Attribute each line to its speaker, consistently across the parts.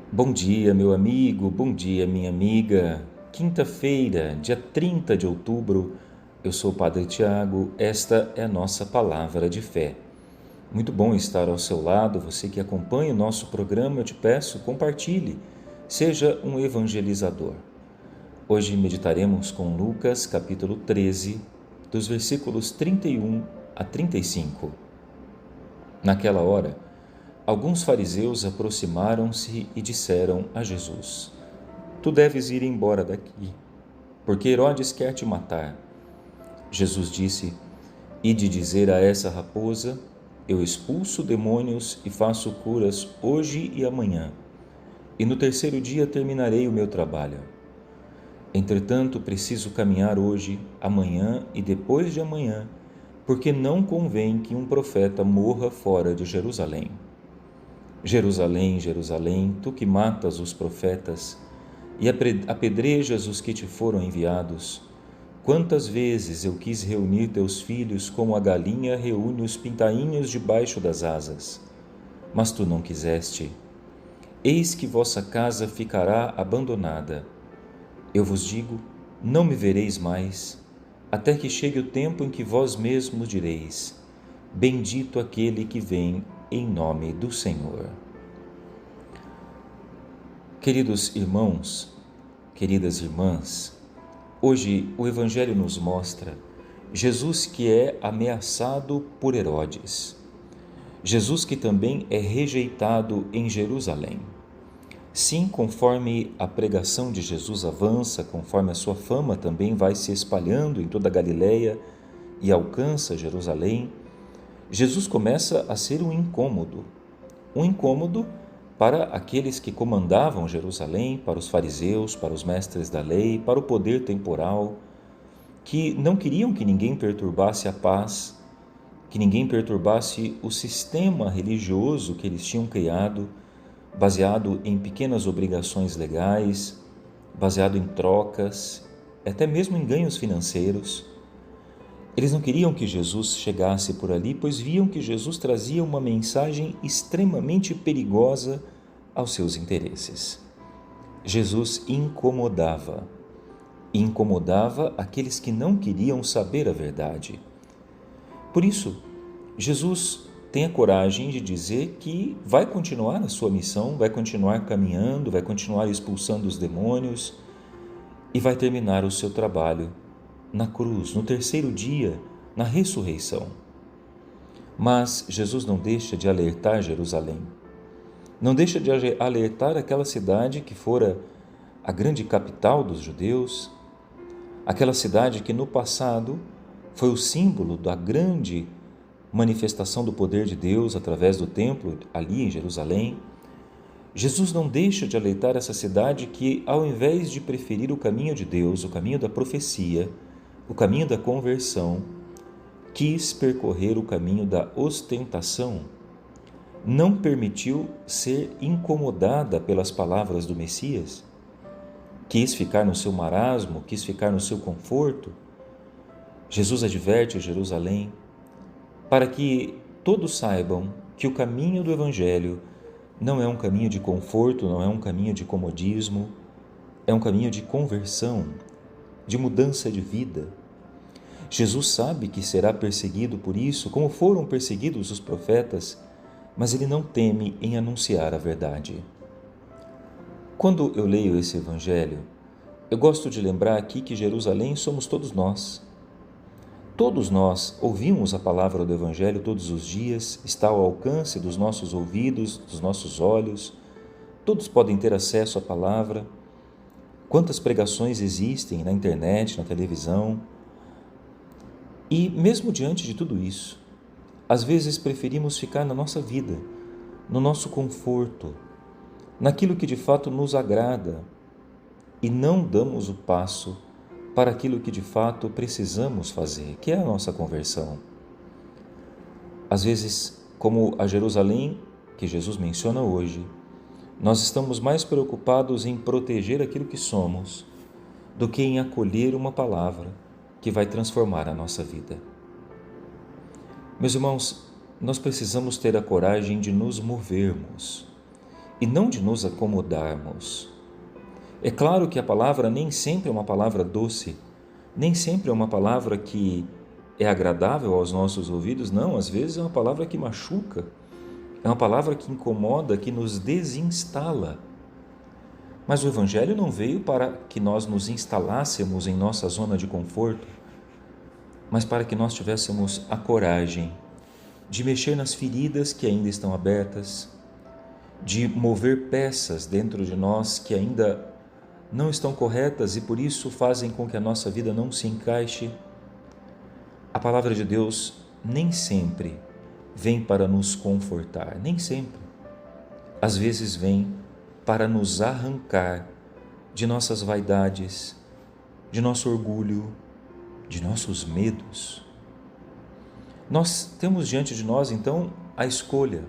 Speaker 1: Bom dia, meu amigo, bom dia, minha amiga. Quinta-feira, dia 30 de outubro, eu sou o Padre Tiago, esta é a nossa palavra de fé. Muito bom estar ao seu lado, você que acompanha o nosso programa, eu te peço, compartilhe, seja um evangelizador. Hoje meditaremos com Lucas, capítulo 13, dos versículos 31 a 35. Naquela hora, alguns fariseus aproximaram-se e disseram a Jesus: Tu deves ir embora daqui, porque Herodes quer te matar. Jesus disse: Ide dizer a essa raposa: Eu expulso demônios e faço curas hoje e amanhã, e no terceiro dia terminarei o meu trabalho. Entretanto, preciso caminhar hoje, amanhã e depois de amanhã, porque não convém que um profeta morra fora de Jerusalém. Jerusalém, Jerusalém, tu que matas os profetas e apedrejas os que te foram enviados, quantas vezes eu quis reunir teus filhos como a galinha reúne os pintainhos debaixo das asas, mas tu não quiseste. Eis que vossa casa ficará abandonada. Eu vos digo, não me vereis mais, até que chegue o tempo em que vós mesmos direis: Bendito aquele que vem em nome do Senhor. Queridos irmãos, queridas irmãs, hoje o Evangelho nos mostra Jesus que é ameaçado por Herodes, Jesus que também é rejeitado em Jerusalém. Sim, conforme a pregação de Jesus avança, conforme a sua fama também vai se espalhando em toda a Galileia e alcança Jerusalém, Jesus começa a ser um incômodo para aqueles que comandavam Jerusalém, para os fariseus, para os mestres da lei, para o poder temporal, que não queriam que ninguém perturbasse a paz, que ninguém perturbasse o sistema religioso que eles tinham criado, baseado em pequenas obrigações legais, baseado em trocas, até mesmo em ganhos financeiros. Eles não queriam que Jesus chegasse por ali, pois viam que Jesus trazia uma mensagem extremamente perigosa aos seus interesses. Jesus incomodava aqueles que não queriam saber a verdade. Por isso, Jesus tem a coragem de dizer que vai continuar a sua missão, vai continuar caminhando, vai continuar expulsando os demônios e vai terminar o seu trabalho na cruz, no terceiro dia, na ressurreição. Mas Jesus não deixa de alertar Jerusalém, não deixa de alertar aquela cidade que fora a grande capital dos judeus, aquela cidade que no passado foi o símbolo da grande manifestação do poder de Deus através do templo ali em Jerusalém. Jesus não deixa de alertar essa cidade que, ao invés de preferir o caminho de Deus, o caminho da profecia, o caminho da conversão, quis percorrer o caminho da ostentação, não permitiu ser incomodada pelas palavras do Messias, quis ficar no seu marasmo, quis ficar no seu conforto. Jesus adverte Jerusalém para que todos saibam que o caminho do Evangelho não é um caminho de conforto, não é um caminho de comodismo, é um caminho de conversão, de mudança de vida. Jesus sabe que será perseguido por isso, como foram perseguidos os profetas, mas ele não teme em anunciar a verdade. Quando eu leio esse Evangelho, eu gosto de lembrar aqui que Jerusalém somos todos nós. Todos nós ouvimos a palavra do Evangelho todos os dias, está ao alcance dos nossos ouvidos, dos nossos olhos, todos podem ter acesso à palavra. Quantas pregações existem na internet, na televisão? E mesmo diante de tudo isso, às vezes preferimos ficar na nossa vida, no nosso conforto, naquilo que de fato nos agrada e não damos o passo para aquilo que de fato precisamos fazer, que é a nossa conversão. Às vezes, como a Jerusalém que Jesus menciona hoje, nós estamos mais preocupados em proteger aquilo que somos do que em acolher uma palavra que vai transformar a nossa vida. Meus irmãos, nós precisamos ter a coragem de nos movermos e não de nos acomodarmos. É claro que a palavra nem sempre é uma palavra doce, nem sempre é uma palavra que é agradável aos nossos ouvidos, não, às vezes é uma palavra que machuca, é uma palavra que incomoda, que nos desinstala. Mas o Evangelho não veio para que nós nos instalássemos em nossa zona de conforto, mas para que nós tivéssemos a coragem de mexer nas feridas que ainda estão abertas, de mover peças dentro de nós que ainda não estão corretas e por isso fazem com que a nossa vida não se encaixe. A palavra de Deus nem sempre vem para nos confortar, nem sempre. Às vezes vem para nos arrancar de nossas vaidades, de nosso orgulho, de nossos medos. Nós temos diante de nós, então, a escolha: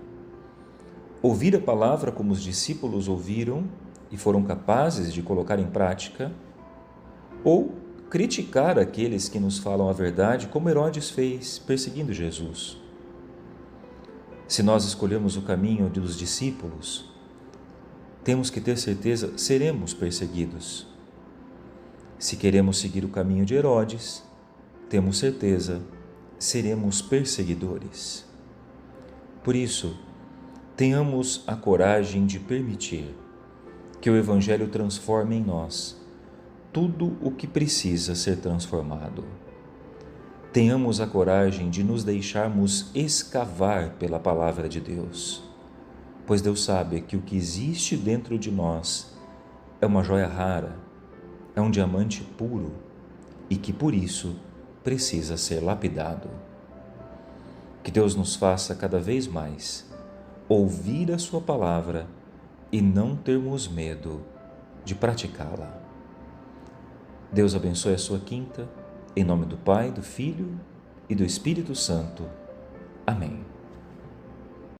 Speaker 1: ouvir a palavra como os discípulos ouviram e foram capazes de colocar em prática, ou criticar aqueles que nos falam a verdade, como Herodes fez, perseguindo Jesus. Se nós escolhermos o caminho dos discípulos, temos que ter certeza, seremos perseguidos. Se queremos seguir o caminho de Herodes, temos certeza, seremos perseguidores. Por isso, tenhamos a coragem de permitir que o Evangelho transforme em nós tudo o que precisa ser transformado. Tenhamos a coragem de nos deixarmos escavar pela palavra de Deus, pois Deus sabe que o que existe dentro de nós é uma joia rara, é um diamante puro e que por isso precisa ser lapidado. Que Deus nos faça cada vez mais ouvir a sua palavra e não termos medo de praticá-la. Deus abençoe a sua quinta, em nome do Pai, do Filho e do Espírito Santo. Amém.